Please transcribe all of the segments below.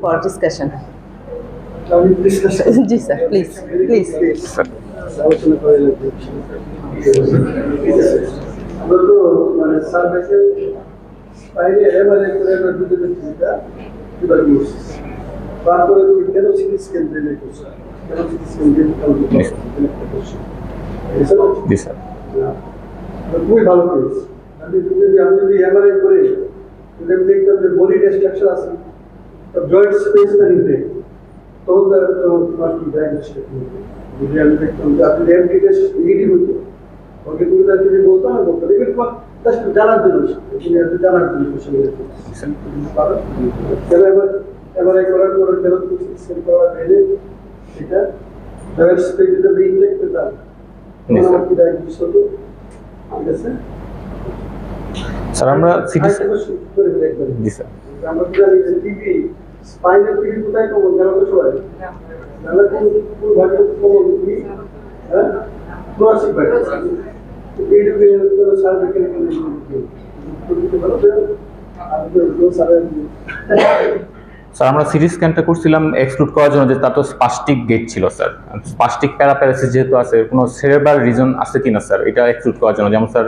for discussion. Discussion. Ji sir, please. আলোচনা করে লাগবে। আমরা তো মানে সার্ভিসের বাইরে এবারে করে আমরা দুটো চিন্তা কিভাবে করছি তারপরে তুমি কেন সিটি স্ক্যান দিলে করছো কেন সিটি স্ক্যান দিলে করছো জি স্যার খুবই ভালো করেছি আমি যদি এবারে করে যদি আমি দেখতাম যে বডি স্ট্রাকচার আছে জয়েন্ট স্পেস না নিতে তখন তোমার কি ডায়াগনোস যদি আমি দেখতাম যে আপনি এমটি টেস্ট নেগেটিভ হতো ওকে তুমি তার যদি বলতো না বলতো এবার তোমার জাস্ট জানার জন্য তুমি একটু জানার জন্য কোশ্চেন পারো কেন এবারে করার পরে কেন তুমি সিস্টেম করা গেলে সেটা জয়েন্ট স্পেস যদি আমি ইনজেক্ট করতাম তখন কি ডায়াগনোস হতো ঠিক আছে স্যার আমরা সিটি করে দেখবেন জি স্যার আমরা জানি যে টিভি স্পাইনাল টিভি কোথায় কমন জানো তো সবাই জানো কোন ভাগে কমন কি হ্যাঁ ক্লাসিক ভাগে এইটুকু তো সার্ভিক্যাল কন্ডিশন দিতে পারো আমি তো সারা স্যার আমরা সিটি স্ক্যানটা করছিলাম এক্সক্লুড করার জন্য যে তার তো স্পাস্টিক গেট ছিল স্যার স্পাস্টিক প্যারাপ্যারাসিস যেহেতু আছে কোনো সেরেব্রাল রিজন আছে কিনা স্যার এটা এক্সক্লুড করার জন্য যেমন স্যার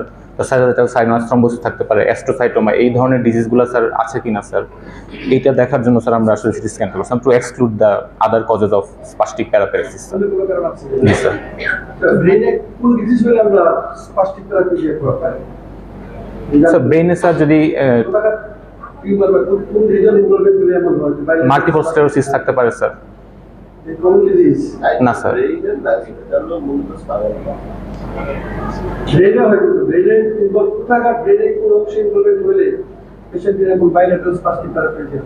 সাইনাস থ্রম্বোসিস থাকতে পারে অ্যাস্ট্রোসাইটোমা এই ধরনের ডিজিজগুলো স্যার আছে কিনা স্যার এইটা দেখার জন্য স্যার আমরা আসলে সিটি স্ক্যানটা করছিলাম to exclude the other causes of spastic paraparesis sir জি স্যার ব্রেনে কোন ডিজিজ হলে আমরা স্পাস্টিক থেরাপি দিয়ে পারি স্যার ব্রেনে স্যার যদি টিউমার বা কোন রিজন ইনভলভমেন্ট হলে এমন হয় মাল্টিপল স্ক্লেরোসিস থাকতে পারে স্যার কমন ডিজিজ না স্যার ব্রেনে হয় কিন্তু ব্রেনে ইনভলভ থাকা ব্রেনে কোন অংশ ইনভলভমেন্ট হলে পেশেন্টের এমন বাইলেটারাল স্পাস্টিক থেরাপি দিয়ে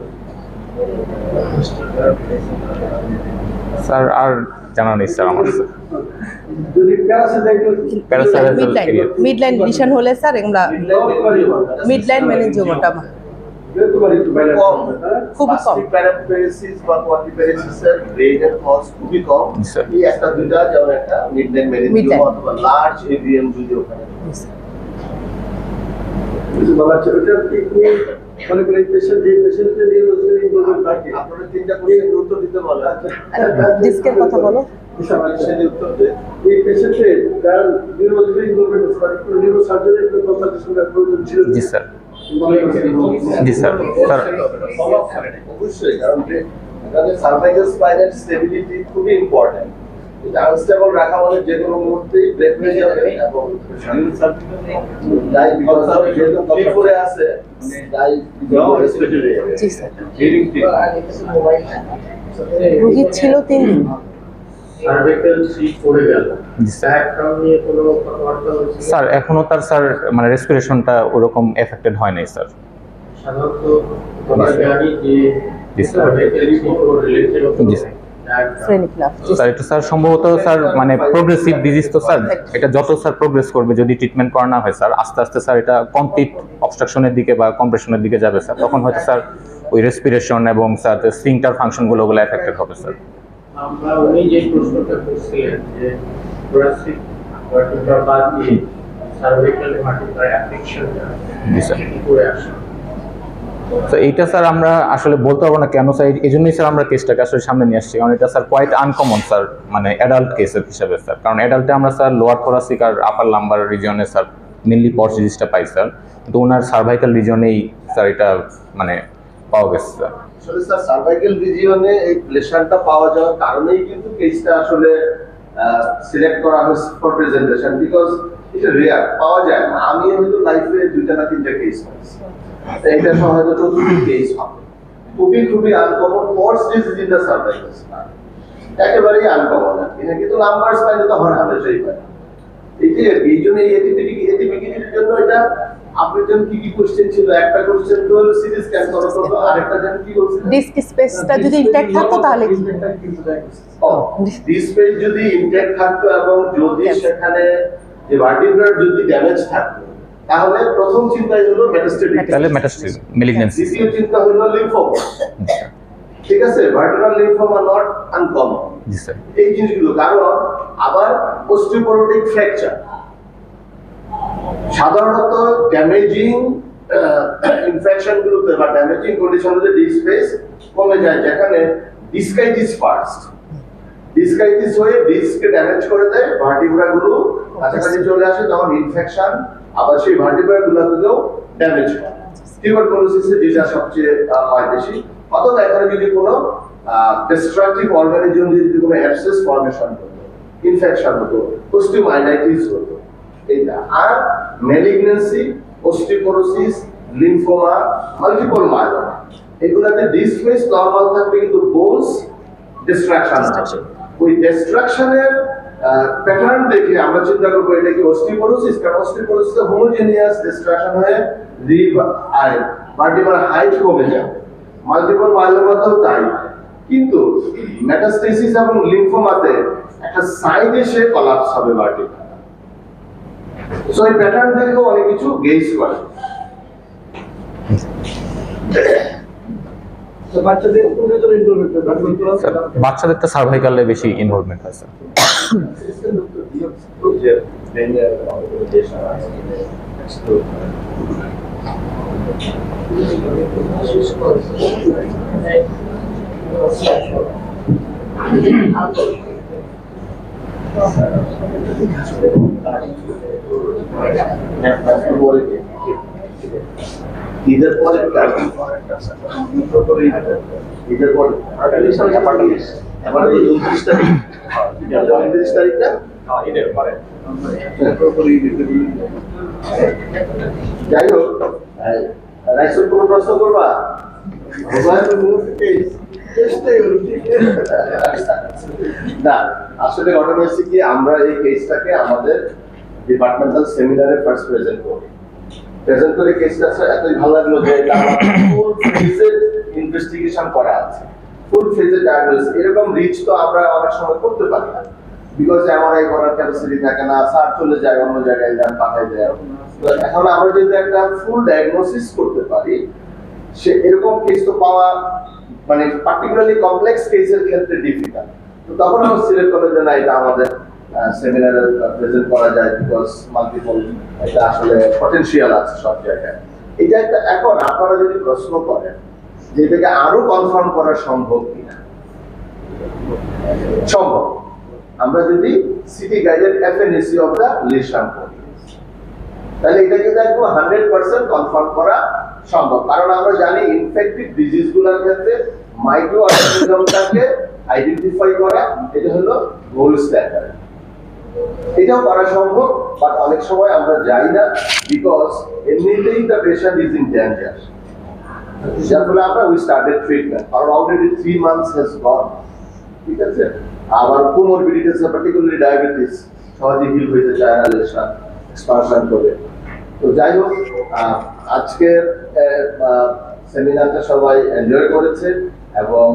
স্যার আর জানা নেই স্যার আমার স্যার যদি প্যারাসাইটাইটিস মিডলাইন ডিশন হলে স্যার এগুলা মিডলাইন মেনিনজিওমা খুবই কম প্যারাপ্যারাসিস বা কোয়াড্রিপ্যারাসিসের রেটের কজ খুবই কম এই একটা দুইটা যেমন একটা মিডলাইন মেনিনজিওমা অথবা লার্জ এভিএম যদি ওখানে বাবা ছোটটা ঠিক মনে করি পেশেন্ট যে পেশেন্টের নিউরোলজিক্যাল ইনভলভমেন্ট থাকে আপনারা তিনটা কোশ্চেনের উত্তর দিতে বলা আছে ডিস্কের কথা বলো সেটার উত্তর দে এই পেশেন্টের যার নিউরোলজিক্যাল ইনভলভমেন্ট আছে তার কোনো নিউরোসার্জনের একটা কনসালটেশন প্রয়োজন ছিল জি স্যার জি স্যার স্যার অবশ্যই কারণ এখানে সার্ভাইকাল স্পাইনাল স্টেবিলিটি খুবই ইম্পর্টেন্ট এটা আনস্টেবল রাখা মানে যে কোনো মুহূর্তেই ব্রেক হয়ে যাবে এবং যেহেতু কপি করে আছে জি স্যার রোগী ছিল 3 দিন সার্ভাইকাল সিট পড়ে গেল নিয়ে কোনো কথাবার্তা হচ্ছে স্যার এখনো তার স্যার মানে রেসপিরেশনটা ওরকম এফেক্টেড হয় নাই স্যার সাধারণত আমরা জানি যে জি স্যার জি স্যার স্যার এটা স্যার সম্ভবত স্যার মানে প্রোগ্রেসিভ ডিজিজ তো স্যার এটা যত স্যার প্রোগ্রেস করবে যদি ট্রিটমেন্ট করা না হয় স্যার আস্তে আস্তে স্যার এটা কমপ্লিট অবস্ট্রাকশনের দিকে বা কম্প্রেশনের দিকে যাবে স্যার তখন হয়তো স্যার ওই রেসপিরেশন এবং স্যার স্ফিংটার ফাংশনগুলো এফেক্টেড হবে স্যার আমরা উনি যে প্রশ্নটা করছিলেন যে thoracic vertebra বাদ দিয়ে cervical vertebra অ্যাফেকশনটা জি স্যার কি করে আসে তো এইটা স্যার আমরা আসলে বলতে পারবো না কেন স্যার এই জন্যই স্যার আমরা কেসটাকে আসলে সামনে নিয়ে আসছি কারণ এটা স্যার কোয়াইট আনকমন স্যার মানে অ্যাডাল্ট কেসের হিসাবে স্যার কারণ অ্যাডাল্টে আমরা স্যার লোয়ার থোরাসিক আর আপার লাম্বার রিজিয়নে স্যার মেনলি পর্স ডিজিজটা পাই স্যার কিন্তু ওনার সার্ভাইকাল রিজিয়নেই স্যার এটা মানে পাওয়া গেছে স্যার আসলে স্যার সার্ভাইকাল রিজিয়নে এই প্লেশারটা পাওয়া যাওয়ার কারণেই কিন্তু কেসটা আসলে সিলেক্ট করা হয়েছে ফর প্রেজেন্টেশন বিকজ এটা রেয়ার পাওয়া যায় না আমি হয়তো লাইফে 2টা না 3টা কেস পাইছি এটা সহ হয়তো 4টা কেস হবে খুবই uncommon force disease in the cervical spine একেবারেই আনকমন এটা কিন্তু নাম্বার স্পাইনে তো হর হামেশাই পায় এই জন্য এই এটিপিকিটির জন্য এটা আপনার জন্য কি কোশ্চেন ছিল একটা কোশ্চেন তো হলো সিটি স্ক্যান করা তো আরেকটা জানেন কি বলছিলেন ডিস্ক স্পেসটা যদি ইনট্যাক্ট থাকতো তাহলে কি ডিস্ক স্পেস যদি ইনট্যাক্ট থাকতো এবং যদি সেখানে যে ভার্টিব্রার যদি ড্যামেজ থাকতো তাহলে প্রথম চিন্তাই হলো মেটাস্টেটিক তাহলে মেটাস্টেটিক ম্যালিগন্যান্সি দ্বিতীয় চিন্তা হলো লিম্ফোমা ঠিক আছে vertebral lymphoma not uncommon G sir এই জিনিসগুলো কারণ আবার অস্টিওপোরোটিক ফ্র্যাকচার সাধারণত ড্যামেজিং ইনফেকশন গুলোতে বা ড্যামেজিং কন্ডিশনগুলোতে ডিস্ক স্পেস কমে যায়, যেখানে ডিসকাইটিস ফার্স্ট, ডিসকাইটিস হয়ে ডিস্ককে ড্যামেজ করে দেয়, ভার্টিব্রা গুলো কাছাকাছি চলে আসে, তখন ইনফেকশন আবার সেই ভার্টিব্রা গুলোকেও ড্যামেজ করে। টিউবারকুলোসিসে যেটা সবচেয়ে হয় বেশি। অথবা এখানে যদি কোনো ডিস্ট্রাকটিভ অর্গানিজম যদি কোনো অ্যাবসেস ফর্মেশন হতো, ইনফেকশন হতো, অস্টিওমাইলাইটিস হতো, এইটা। আর ম্যালিগন্যান্সি, অস্টিওপোরোসিস, লিম্ফোমা, মাল্টিপল মায়োমা, এগুলাতে ডিস্ক স্পেস নরমাল থাকবে কিন্তু বোনস ডিস্ট্রাকশন আছে। ওই ডিস্ট্রাকশনের প্যাটার্ন দেখে আমরা চিন্তা করবো এটা কি অস্টিওপোরোসিস, কারণ অস্টিওপোরোসিসে হোমোজেনিয়াস ডিস্ট্রাকশন হয়ে রিব আর ভার্টিব্রাল হাইট কমে যায়। মাল্টিপল মায়োমাতেও তাই, কিন্তু মেটাস্টেসিস এবং লিম্ফোমাতে একটা সাইড এসে কলাপস হবে ভার্টিব্রা। সো এই প্যাটার্ন দেখেও অনেক কিছু গেজ করে। বাচ্চাদের কোনজন ইনভলভমেন্ট স্যার বাচ্চাদের তো সার্ভাইকালে বেশি ইনভলভমেন্ট হয় স্যার। ঈদের পরে ঈদের পরে 29 তারিখ, 29 তারিখটা ঈদের পরে। যাই হোক, রাইসুল কোনো প্রশ্ন করবা? না, আসলে ঘটনা হচ্ছে কি, আমরা এই কেসটাকে আমাদের ডিপার্টমেন্টাল সেমিনারে ফার্স্ট প্রেজেন্ট করি। প্রেজেন্ট করে কেসটা এতই ভালো লাগলো যে এটা ফুল ফেজের ইনভেস্টিগেশন করা আছে, ফুল ফেজের ডায়াগনোসিস। এরকম রিচ তো আমরা অনেক সময় করতে পারি না, বিকজ এমআরআই করার ক্যাপাসিটি থাকে না, স্যার চলে যায় অন্য জায়গায়, যান পাঠায় দেয়। এখন আমরা যদি একটা ফুল ডায়াগনোসিস করতে পারি, সে এরকম কেস তো পাওয়া মানে পার্টিকুলারলি কমপ্লেক্স কেসের ক্ষেত্রে ডিফিকাল্ট। তো তখন আমরা সিলেক্ট করলে যে না, এটা আমাদের সেমিনারে প্রেজেন্ট করা যায়, বিকজ মাল্টিপল এটা আসলে পটেনশিয়াল আছে সব জায়গায়। এটা একটা, এখন আপনারা যদি প্রশ্ন করেন যে এটাকে আরো কনফার্ম করা সম্ভব কিনা, সম্ভব। আমরা যদি city guided FNAC of the lesion করি, তাহলে এটাকে একদম 100% কনফার্ম করা সম্ভব। কারণ আমরা জানি ইনফেক্টিভ ডিজিজ গুলোর ক্ষেত্রে মাইক্রো অর্গানিজমটাকে আইডেন্টিফাই করা এটা হলো গোল্ড স্ট্যান্ডার্ড। এটাও করা সম্ভব, বাট অনেক সময় আমরা যাই না, বিকজ এমনিতেই the patient is in danger. যার ফলে আমরা উই স্টার্টেড ট্রিটমেন্ট, কারণ অলরেডি 3 months হ্যাজ গন। ঠিক আছে, আবার কোমরবিডিটিস, পার্টিকুলারলি ডায়াবেটিস সহজে হিল হইতে চায় না লেশন এক্সপানশন করে। তো যাই হোক, আজকের সেমিনারটা সবাই এনজয় করেছে এবং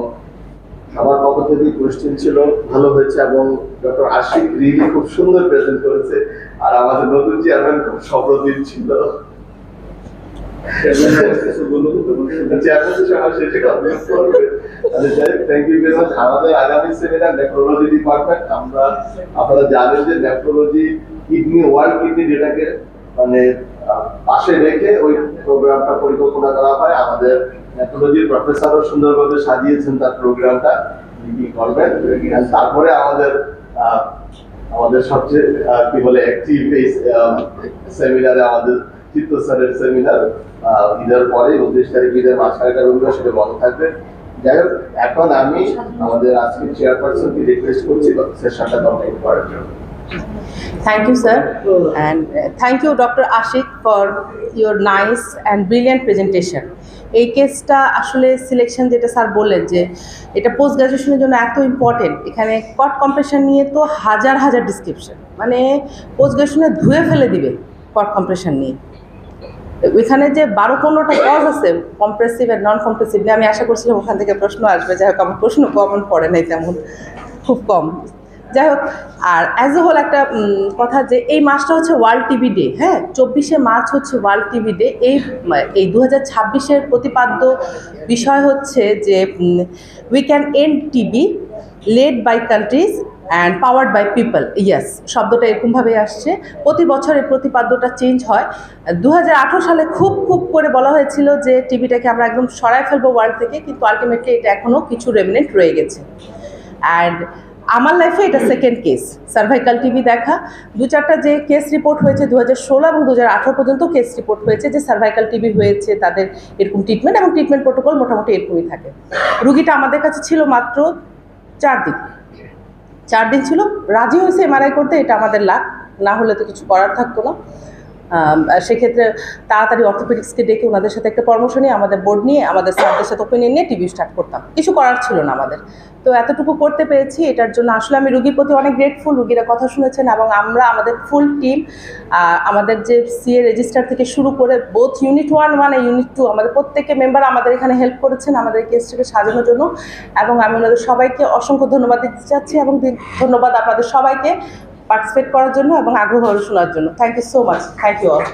সবার পক্ষ থেকে কোয়েশ্চেন ছিল, ভালো হয়েছে। এবং ডক্টর আশিক রিলি খুব সুন্দর প্রেজেন্ট করেছে, আর আমাদের নতুন চেয়ারম্যান খুব সপ্রতিভ ছিল। আমাদের আগামী সেমিনার নেফ্রোলজি ডিপার্টমেন্ট, আমরা আপনারা জানেন যে নেফ্রোলজি কিডনি, ওয়ার্ল্ড কিডনি যেটাকে মানে পাশে রেখে ওই প্রোগ্রামটা পরিকল্পনা করা হয়। আমাদের নেফ্রোলজির প্রফেসরও সুন্দরভাবে সাজিয়েছেন তার প্রোগ্রামটা, কি করবেন। তারপরে আমাদের সবচেয়ে কি বলে অ্যাক্টিভ এই সেমিনারে আমাদের চিত্ত স্যারের সেমিনার ঈদের পরে 29 তারিখ, ঈদের মাঝখানে রবিবার, সেটা বন্ধ থাকবে। যাই হোক, এখন আমি আমাদের আজকের চেয়ারপারসনকে রিকোয়েস্ট করছি সেশনটা কমপ্লিট করার জন্য। Thank you, sir, and thank you, Dr. Ashik, for your nice and brilliant presentation. এই কেসটা আসলে সিলেকশন যেটা স্যার বললেন যে এটা পোস্ট গ্রাজুয়েশনের জন্য এত ইম্পর্টেন্ট, এখানে কট কম্প্রেশন নিয়ে তো হাজার হাজার ডিসক্রিপশন, মানে পোস্ট গ্রাজুয়েশনে ধুয়ে ফেলে দিবে কট কম্প্রেশন নিয়ে। ওইখানে যে 12-15টা কজ আছে, কম্প্রেসিভ আর নন কম্প্রেসিভ নিয়ে, আমি আশা করছিলাম ওখান থেকে প্রশ্ন আসবে। যাই হোক, আমার প্রশ্ন কমন পড়ে নাই তেমন, খুব কম। যাই হোক, আর অ্যাজ এ হোল একটা কথা যে এই মাসটা হচ্ছে ওয়ার্ল্ড টিবি ডে। হ্যাঁ, 24শে মার্চ হচ্ছে ওয়ার্ল্ড টিবি ডে। এই 2026-এর প্রতিপাদ্য বিষয় হচ্ছে যে we can end TB led by countries and powered by people, yes শব্দটা এরকমভাবে আসছে। প্রতি বছর এই প্রতিপাদ্যটা চেঞ্জ হয়। 2018 সালে খুব করে বলা হয়েছিল যে টিভিটাকে আমরা একদম সরাই ফেলবো ওয়ার্ল্ড থেকে, কিন্তু আলটিমেটলি এটা এখনও কিছু রেমিনেন্ট রয়ে গেছে। অ্যান্ড আমার লাইফে এটা সেকেন্ড কেস সার্ভাইকাল টিভি দেখা। 2-4টা যে কেস রিপোর্ট হয়েছে 2016 এবং 2018 পর্যন্ত কেস রিপোর্ট হয়েছে যে সার্ভাইকাল টিভি হয়েছে, তাদের এরকম ট্রিটমেন্ট এবং ট্রিটমেন্ট প্রোটোকল মোটামুটি এরকমই থাকে। রুগীটা আমাদের কাছে ছিল মাত্র 4 দিন ছিল, রাজি হয়েছে এমআরআই করতে, এটা আমাদের লাভ, না হলে তো কিছু করার থাকতো না। সেক্ষেত্রে তাড়াতাড়ি অর্থোপেডিক্সকে ডেকে ওনাদের সাথে একটা পরামর্শ নিয়ে, আমাদের বোর্ড নিয়ে, আমাদের স্যারদের সাথে ওপিনিয়ন নিয়ে টিভি স্টার্ট করতাম। কিছু করার ছিল না আমাদের, তো এতটুকু করতে পেরেছি। এটার জন্য আসলে আমি রুগীর প্রতি অনেক গ্রেটফুল। রুগীরা কথা শুনেছেন এবং আমরা আমাদের ফুল টিম, আমাদের যে সিএ রেজিস্ট্রার থেকে শুরু করে বোথ ইউনিট 1 আর ইউনিট 2, আমাদের প্রত্যেকে মেম্বার আমাদের এখানে হেল্প করেছেন আমাদের কেসটাকে সাজানোর জন্য, এবং আমি ওনাদের সবাইকে অসংখ্য ধন্যবাদ দিতে চাচ্ছি এবং ধন্যবাদ আপনাদের সবাইকে পার্টিসিপেট করার জন্য এবং আগ্রহ শোনার জন্য। Thank you so much, thank you all.